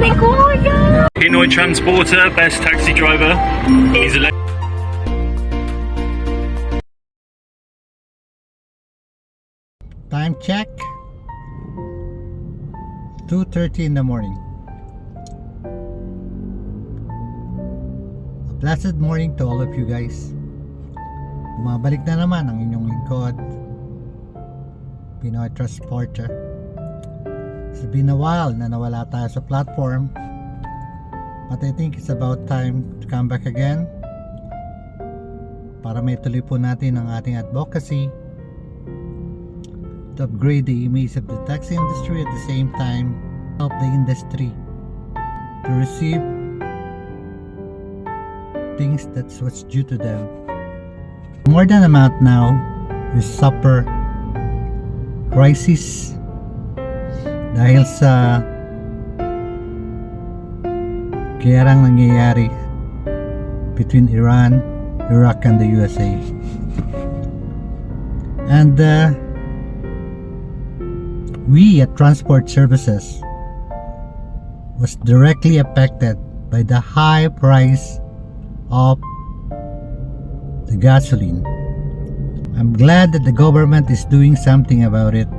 Pinoy Transporter, best taxi driver. He's a Time check, 2:30 in the morning. A blessed morning to all of you guys. Bumabalik na naman ang inyong lingkod, Pinoy Transporter. It's been a while na nawala tayo sa platform, but I think it's about time to come back again para may tuloy po natin ang ating advocacy to upgrade the image of the taxi industry, at the same time help the industry to receive things that's what's due to them. More than a month now, we suffer crisis dahil sa gerang nangyayari between Iran, Iraq, and the USA. And we at Transport Services was directly affected by the high price of the gasoline. I'm glad that the government is doing something about it.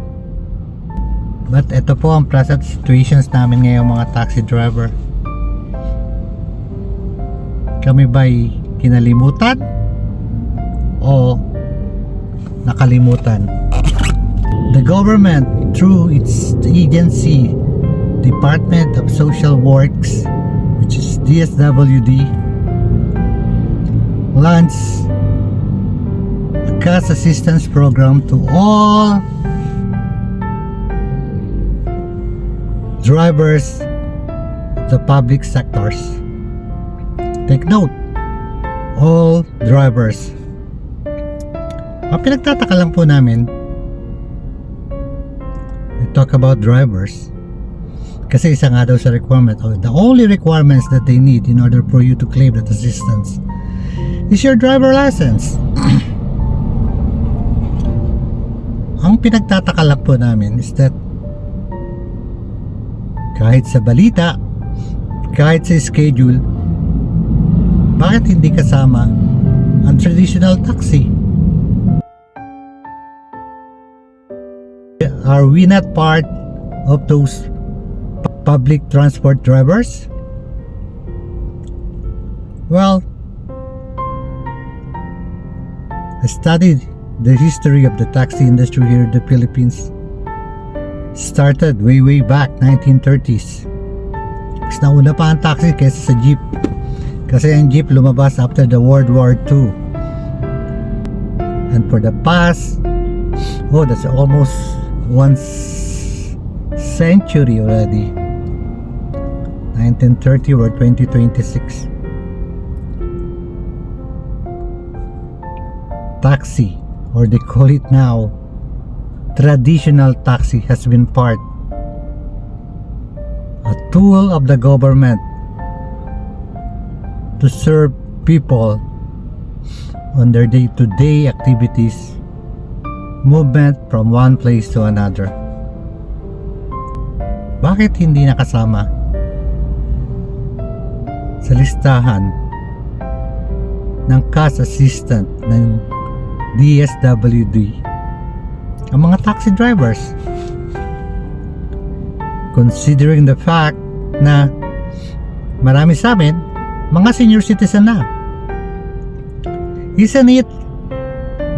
But ito po ang present situations namin ngayon mga taxi driver. Kami ba'y kinalimutan o nakalimutan? The government, through its agency, Department of Social Works, which is DSWD, launched a cash assistance program to all drivers of the public sectors. Take note, all drivers. Ang pinagtataka lang po namin, we talk about drivers kasi isa nga daw sa requirement, or the only requirements that they need in order for you to claim that assistance is your driver license. Ang pinagtataka lang po namin is that kahit sa balita, kahit sa schedule, bakit hindi kasama ang traditional taxi? Are we not part of those public transport drivers? Well, I studied the history of the taxi industry here in the Philippines. Started way back 1930s. Mas nauna pa ang taxi kaysa sa jeep. Kasi ang jeep lumabas after the World War II. And for the past, that's almost one century already. 1930 or 2026. Taxi, or they call it now traditional taxi, has been part, a tool of the government to serve people on their day-to-day activities, movement from one place to another. Bakit hindi nakasama sa listahan ng cash assistant ng DSWD ang mga taxi drivers, considering the fact na marami sa amin mga senior citizen na? Isn't it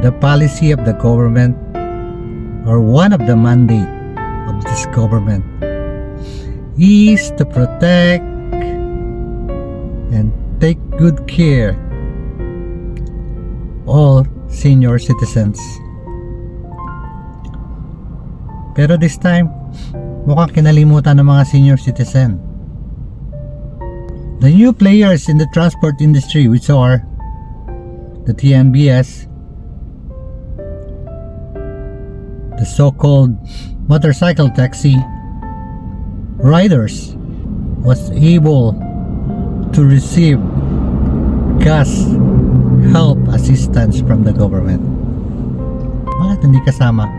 the policy of the government, or one of the mandate of this government, is to protect and take good care all senior citizens? Pero this time, mukhang kinalimutan ng mga senior citizen. The new players in the transport industry, which are the TNBS, the so-called motorcycle taxi riders, was able to receive cash help assistance from the government. Bakit hindi kasama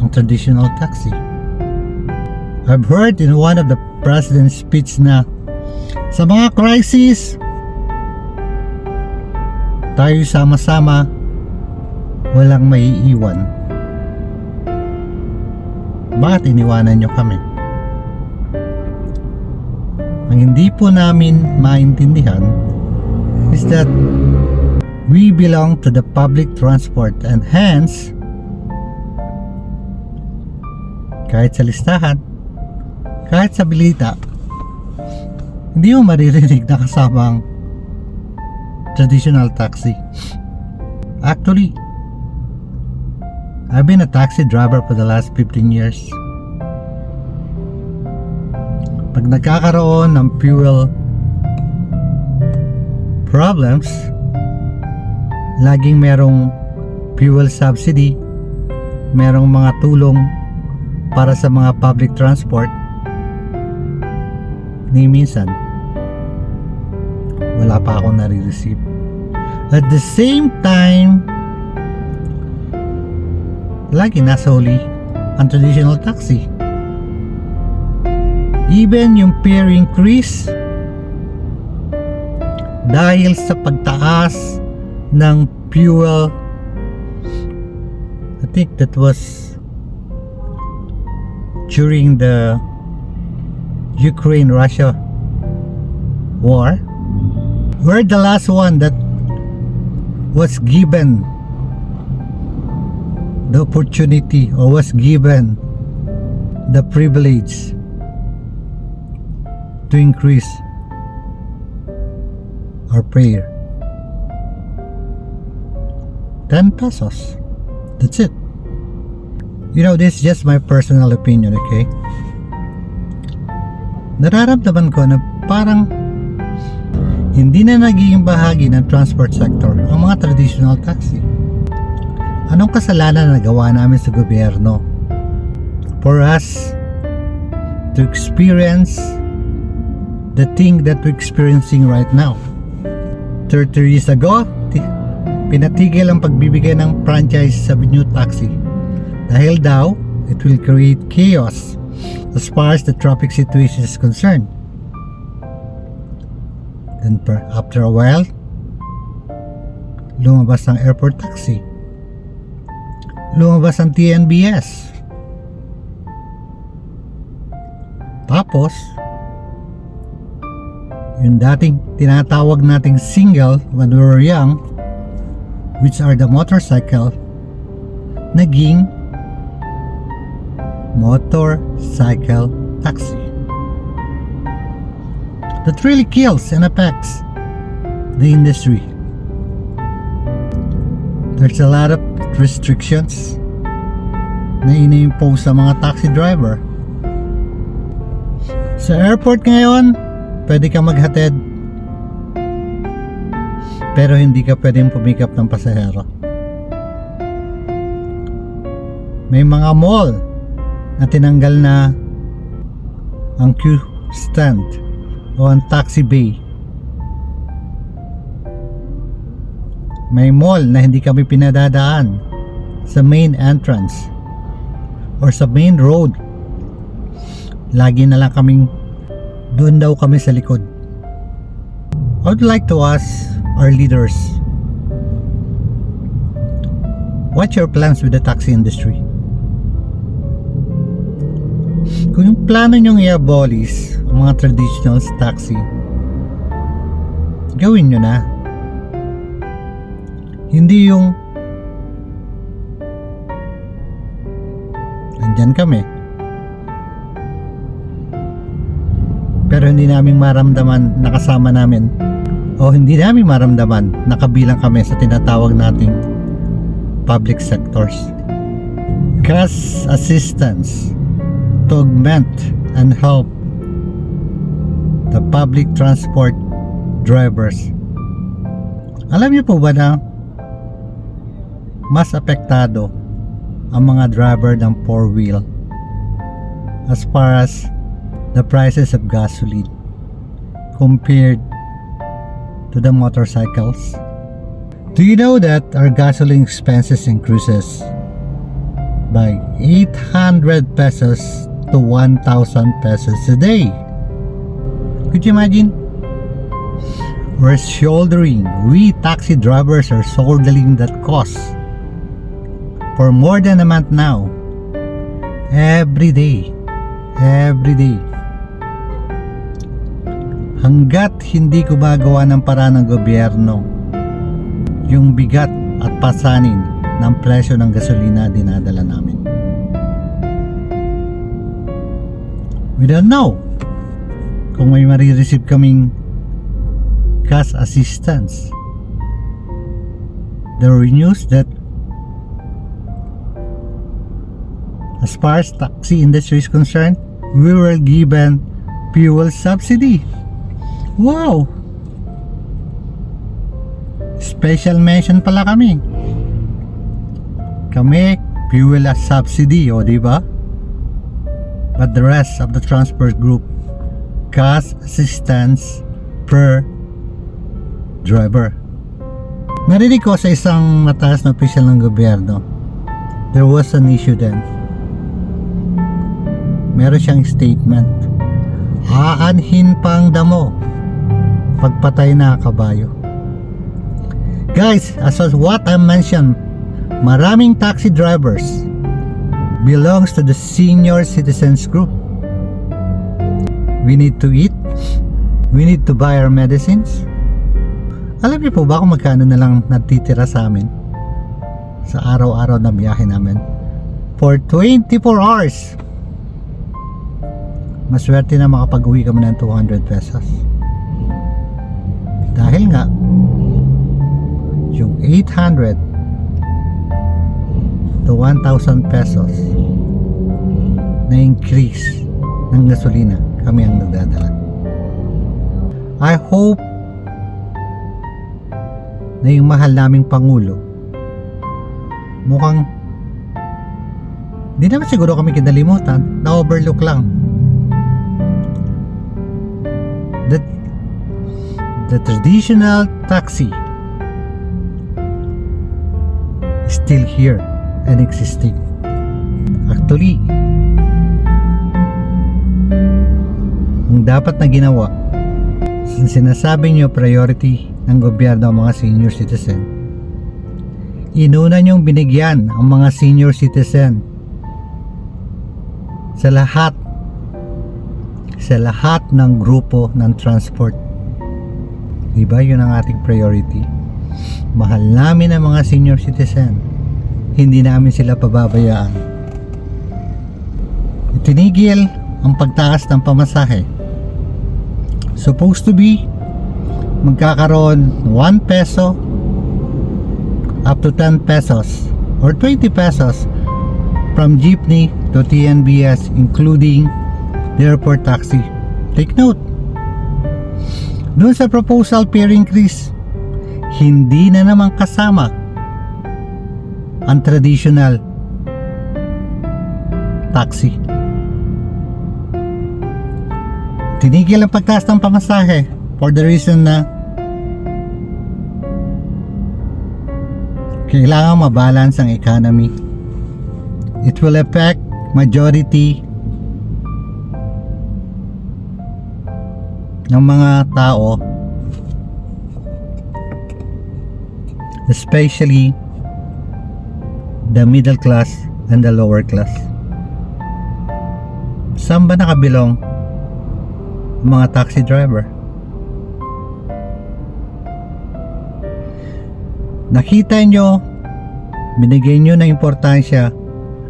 ang traditional taxi? I've heard in one of the President's speech na sa mga crisis, tayo sama-sama, walang maiiwan. Bakit iniwanan nyo kami? Ang hindi po namin maintindihan is that we belong to the public transport and hence kahit sa listahan, kahit sa balita, hindi mo maririnig na kasamang traditional taxi. Actually, I've been a taxi driver for the last 15 years. Pag nagkakaroon ng fuel problems, laging merong fuel subsidy, merong mga tulong para sa mga public transport. Ni minsan, wala pa akong nare-receive. At the same time, lagi nasa huli ang traditional taxi. Even yung fare increase dahil sa pagtaas ng fuel, I think that was during the Ukraine-Russia war. We're the last one that was given the opportunity or was given the privilege to increase our fare. 10 pesos. That's it. You know, this is just my personal opinion, okay? Nararamdaman ko na parang hindi na nagiging bahagi ng transport sector ang mga traditional taxi. Anong kasalanan na nagawa namin sa gobyerno for us to experience the thing that we're experiencing right now? 30 years ago, pinatigil ang pagbibigay ng franchise sa new taxi dahil daw it will create chaos as far as the traffic situation is concerned. Then after a while, lumabas ang airport taxi, lumabas ang TNBS, tapos yung dating tinatawag nating single when we were young, which are the motorcycle, naging motorcycle taxi. That really kills and affects the industry. There's a lot of restrictions na ini-impose sa mga taxi driver. Sa airport ngayon, pwede ka maghatid pero hindi ka pwedeng pumikap ng pasahero. May mga mall na tinanggal na ang queue stand o ang taxi bay. May mall na hindi kami pinadadaan sa main entrance or sa main road. Lagi na lang kaming doon daw kami sa likod. I would like to ask our leaders, what's your plans with the taxi industry? Kung yung plano nyong i-abolish ang mga traditional taxi, gawin nyo na. Hindi yung nandyan kami pero hindi namin maramdaman na kasama namin o hindi namin maramdaman na kabilang kami sa tinatawag nating public sectors. Cash assistance to augment and help the public transport drivers. Alam niyo po ba na mas apektado ang mga driver ng 4-wheel as far as the prices of gasoline compared to the motorcycles? Do you know that our gasoline expenses increases by 800 pesos to 1,000 pesos a day? Could you imagine? We're shouldering, we taxi drivers are shouldering that cost for more than a month now. Every day. Hanggat hindi gumagawa ng paraan ng gobyerno yung bigat at pasanin ng presyo ng gasolina dinadala namin. We don't know kung may marireceive kaming cash assistance. There were news that as far as taxi industry is concerned, we were given fuel subsidy. Wow! Special mention pala kami. Kami, fuel as subsidy, o diba? But the rest of the transport group, cash assistance per driver. Narinig ko sa isang mataas na opisyal ng gobyerno, there was an issue then. Meron siyang statement, aanhin pang damo pagpatay na kabayo. Guys, as what I mentioned, maraming taxi drivers belongs to the senior citizens group. We need to eat, we need to buy our medicines. Alam niyo po ba kung magkano na lang natitira sa amin sa araw-araw na biyahe namin for 24 hours? Maswerte na makapag-uwi kami ng 200 pesos. Dahil nga yung 800 to 1,000 pesos na increase ng gasolina, kami ang nagdadala. I hope na yung mahal naming Pangulo mukhang di naman siguro kami kinalimutan, na overlook lang. The traditional taxi is still here and existing. Actually, ang dapat na ginawa, sinasabi nyo priority ng gobyerno ang mga senior citizen, inuna nyong binigyan ang mga senior citizen sa lahat ng grupo ng transport. Diba yun ang ating priority? Mahal namin ang mga senior citizen, hindi namin sila pababayaan. Itinigil ang pagtaas ng pamasahe. Supposed to be magkakaroon 1 peso up to 10 pesos or 20 pesos from jeepney to TNBS, including the airport taxi. Take note, doon sa proposal fare increase, hindi na naman kasama ang traditional taxi. Tinigil ang pagtaas ng pamasahe for the reason na kailangan mabalance ang economy. It will affect majority ng mga tao, especially the middle class and the lower class. Saan ba nakabilong ang mga taxi driver? Nakita nyo, binigay nyo na importansya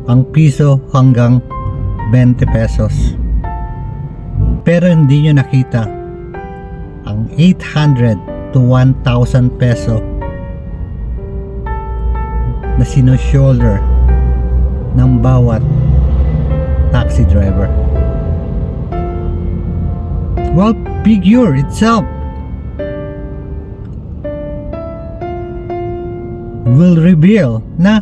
ang piso hanggang 20 pesos, pero hindi nyo nakita ang 800 to 1,000 peso na sino-shoulder ng bawat taxi driver. Well, figure itself will reveal na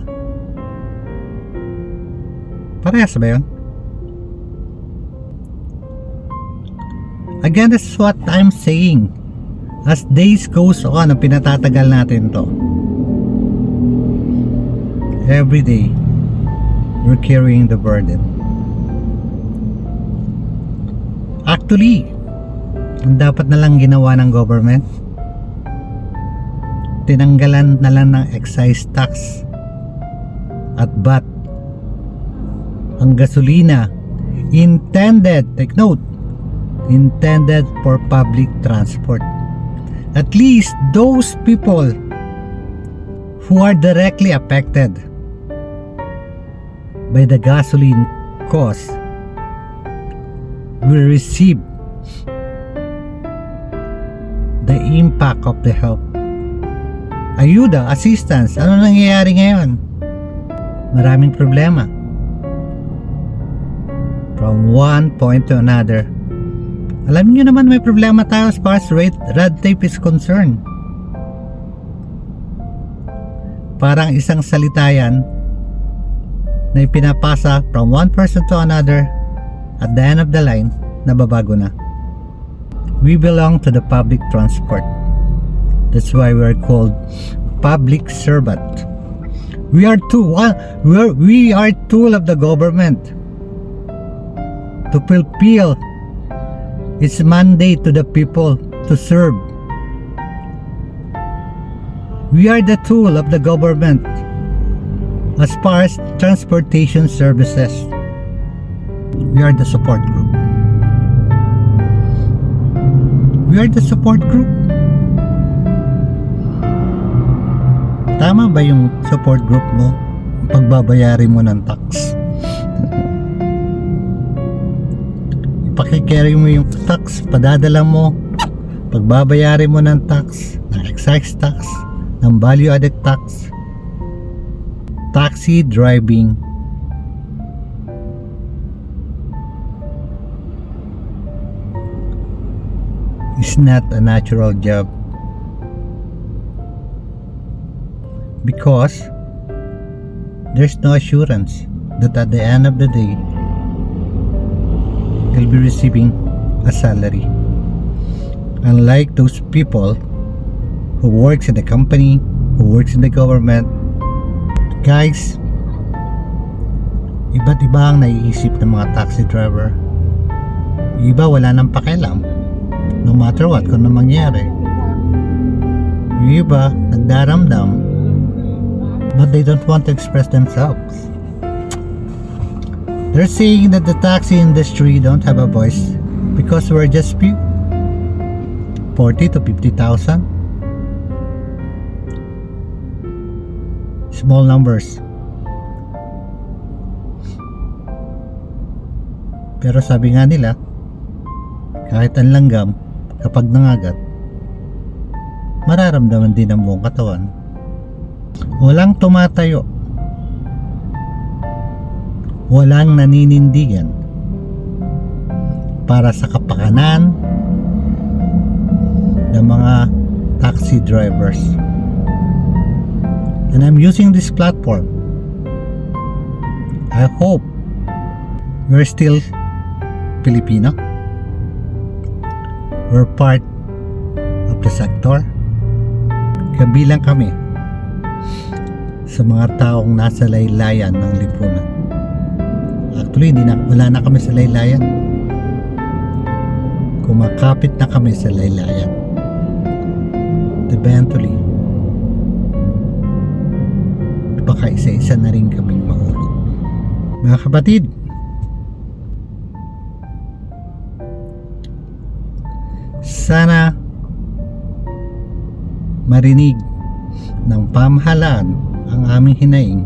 parehas ba yun? Again, this is what I'm saying. As days goes on, ang pinatatagal natin to. Every day, we're carrying the burden. Actually, Ang dapat na lang ginawa ng government, tinanggalan na lang ng excise tax at VAT ang gasolina intended, take note, intended for public transport. At least those people who are directly affected by the gasoline cost will receive the impact of the help. Ayuda, assistance. Ano nangyayari ngayon? Maraming problema. From one point to another. Alam niyo naman may problema tayo as far as red tape is concerned. Parang isang salita yan na ipinapasa from one person to another, at the end of the line, nababago na. We belong to the public transport. That's why we are called public servant. We are tool of the government to fulfill its mandate to the people to serve. We are the tool of the government as far as transportation services. We are the support group. We are the support group. Tama ba yung support group mo? Pagbabayari mo ng tax. Ipakicarry mo yung tax, padadala mo. Pagbabayari mo ng tax, ng excise tax, ng value added tax. Taxi driving is not a natural job. Because there's no assurance that at the end of the day you'll be receiving a salary. Unlike those people who works in the company, who works in the government, guys, iba't iba ang naiisip ng mga taxi driver. Iba wala nang pakialam no matter what kung ano mangyari. Yung iba nagdaramdam, but they don't want to express themselves. They're saying that the taxi industry don't have a voice because we're just few, 40 to 50,000. Small numbers. Pero sabi nga nila, kahit ang langgam, kapag nangagat, mararamdaman din ang buong katawan. Walang tumatayo, walang naninindigan para sa kapakanan ng mga taxi drivers. And I'm using this platform. I hope you're still Filipino. We're part of the sector. Kabilang kami sa mga taong nasa laylayan ng lipunan. Actually, wala na kami sa laylayan. Kumakapit na kami sa laylayan. Eventually, baka isa-isa na rin kaming mahulog. Mga kapatid, sana marinig ng pamahalaan ang aming hinaing.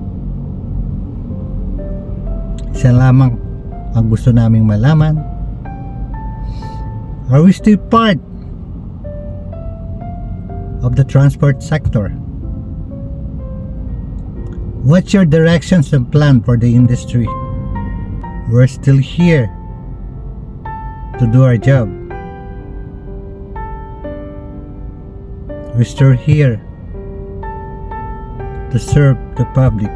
Isa lamang ang gusto naming malaman. Are we still part of the transport sector? What's your directions and plan for the industry? We're still here to do our job. We're still here to serve the public.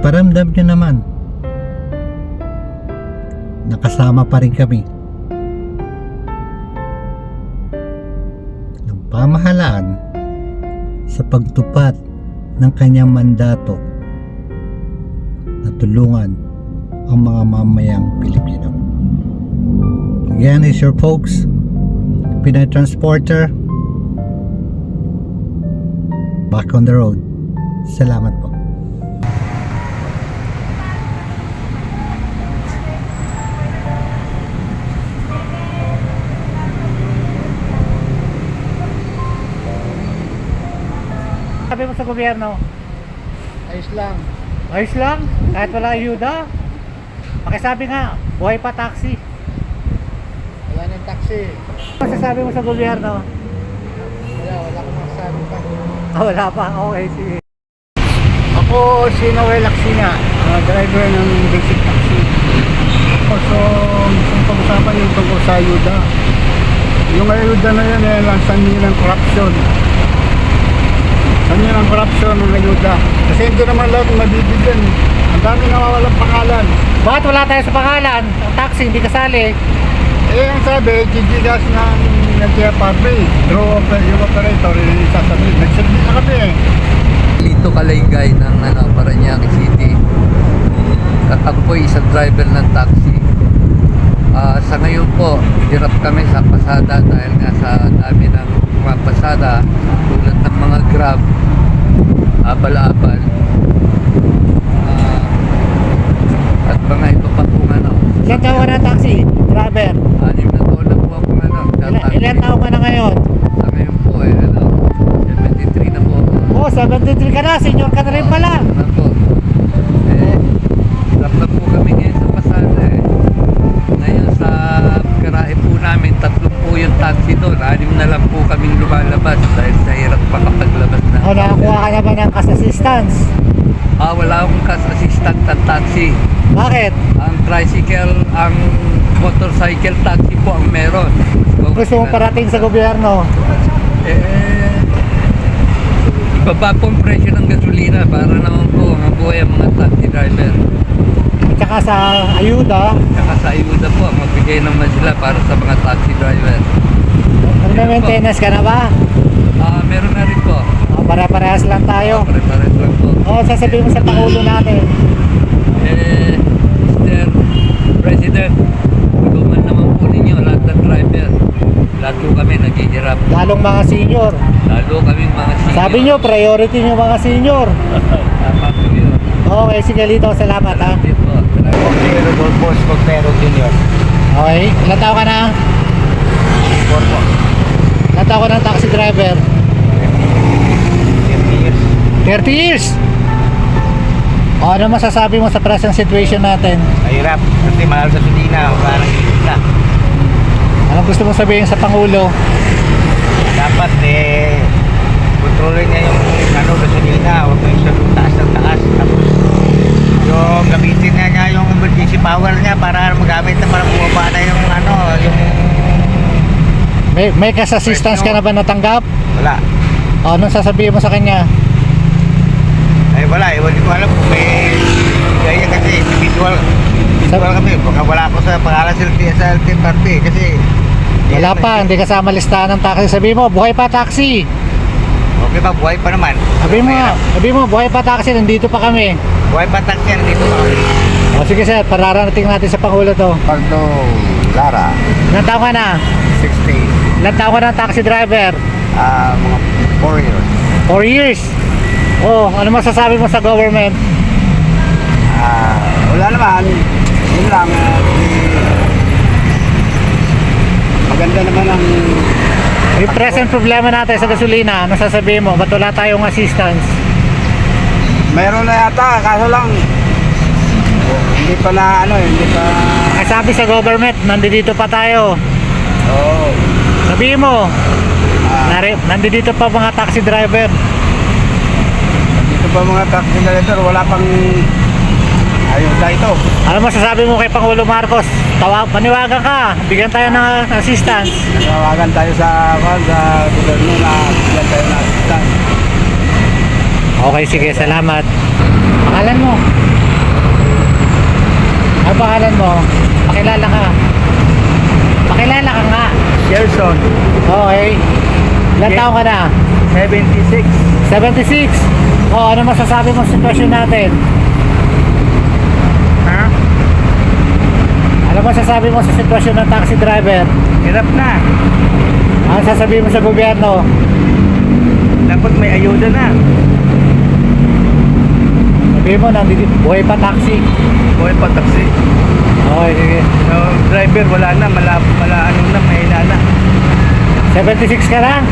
Paramdam nyo naman, nakasama pa rin kami ng pamahalaan sa pagtupad ng kanyang mandato na tulungan ang mga mamayang Pilipino. Again, is your folks, Pinoy Transporter. Back on the road. Salamat po. Sabi mo sa gobyerno, Ayos lang. ayos lang, kahit wala ayuda. Pakisabi nga, buhay pa taxi. Wala ng taxi. Ano masasabi mo sa gobyerno? Wala akong masasabi pa. Wala pa, okay, sige. Ako si Noel Aksina, driver ng basic taxi. So, gusto kong pag-usapan yung tungkol sa ayuda. Yung ayuda na yun, lang sanhi ng corruption. Sanhi ng corruption ng ayuda. Kasi hindi naman lahat mabibigyan. Ang dami nawawalang pangalan. Bakit wala tayo sa pangalan? Ang taxi, hindi kasali. Eh, ang sabi, gigigas ng NTFRB. Through yung operator, yung sasabihin. Nagsilbi na kami eh. Lito Kalengay ng Parañaque City. At ako po isang driver ng taxi. Sa ngayon po, hirap kami sa pasada dahil nga sa dami ng mga pasada tulad ng mga Grab, abal-abal, at mga iba pa pong Ilan taon ka na taxi, driver? 6 na taon na po ako Ilan taon ka na ngayon? Sa ngayon po 73 na po ako. Oh, 73 ka na, senior ka na rin pala. Na po. Hirap na po kami ngayon sa pasada eh. Ngayon sa garahe po namin, 3 po yung taxi doon. 6 na lang po kaming lumalabas dahil sa hirap makapaglabas na. O, nakakuha ka naman ng cash assistance. Wala akong cash assistant at taxi. Bakit? Ang tricycle, ang motorcycle taxi po ang meron. Gusto mong parating sa gobyerno? Ibaba po ang presyo ng gasolina para naman po mabuhay ang mga taxi driver. At saka sa ayuda, Saka sa ayuda po, magbigay naman sila para sa mga taxi driver. nagme-maintenance ka na ba? Meron na rin po. Pare-parehas lang tayo. Pare-pares lang po. O, sasabihin mo sa Pangulo natin. Mr. President, tulungan naman po ninyo lahat ng driver. Lahat po kami naghihirap. Lalong mga senior. Lalo kaming mga senior. Sabi nyo, priority nyo mga senior. Tama po yun. Okay, sige Lito, salamat ha. Salamat po. Okay, Rodolfo Escotero Jr. Okay, ilan tao ka na? Ilan tao ka ng taxi driver? 50 years. 30 years! O, ano masasabi mo sa present situation natin? Mahirap kasi mahal gasolina. Parang isip na. Anong gusto mo sabihin sa Pangulo? Dapat kontrolin niya yung gasolina. Huwag mo yung taas ng taas. Tapos yung gamitin niya yung emergency power niya para magamit na para bumaba na yung yung May cash assistance ka na ba natanggap? wala. O, anong sasabihin mo sa kanya? Ay wala, hindi ko alam kung may gaya kasi individual kami. Baka wala ako sa pangalan sa LTFRB kasi Wala pa, hindi kasama listahan ng taxi. Sabihin mo, buhay pa taxi. okay ba, buhay pa naman. Sabihin mo, buhay pa taxi, nandito pa kami. Buhay pa taxi yan, dito pa kami. O sige sir, pararating natin sa Pangulo to. Pardo Lara, Ilan taon ka na? 60, Ilan taon ka na taxi driver? mga 4 years. 4 years. Oh, ano masasabi mo sa government? Wala naman, yun lang. Maganda naman ang Yung present problema natin sa gasolina, ano sasabihin mo? Ba't wala tayong assistance? meron na yata, kaso lang hindi pa na hindi pa. Ay sabi sa government, nandito pa tayo. Oo. Sabihin mo, nandito pa mga taxi driver. Dito pa mga taxi driver, wala pang ayuda ito. Ano masasabi mo kay Pangulo Marcos? Paniwagan ka, bigyan tayo ng assistance. Nanawagan tayo sa gobyerno na bigyan tayo ng assistance. Okay, sige, salamat. Pangalan mo? Ano pangalan mo? Pakilala ka. Pakilala ka nga. Gerson, Okay. Ilan taon ka na? 76. 76. O, ano masasabi mo sa sitwasyon natin? Ha? Ano masasabi mo sa sitwasyon ng taxi driver? Hirap na. Ano sasabihin mo sa gobyerno? Dapat may ayuda na. Sabihin mo, buhay pa taxi. Buhay pa taxi. Okay, sige. So, driver, wala na. Ano na, mahina na. 76 ka lang?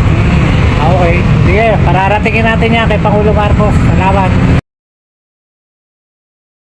Okay. Sige, pararatingin natin yan kay Pangulo Marcos. Salamat.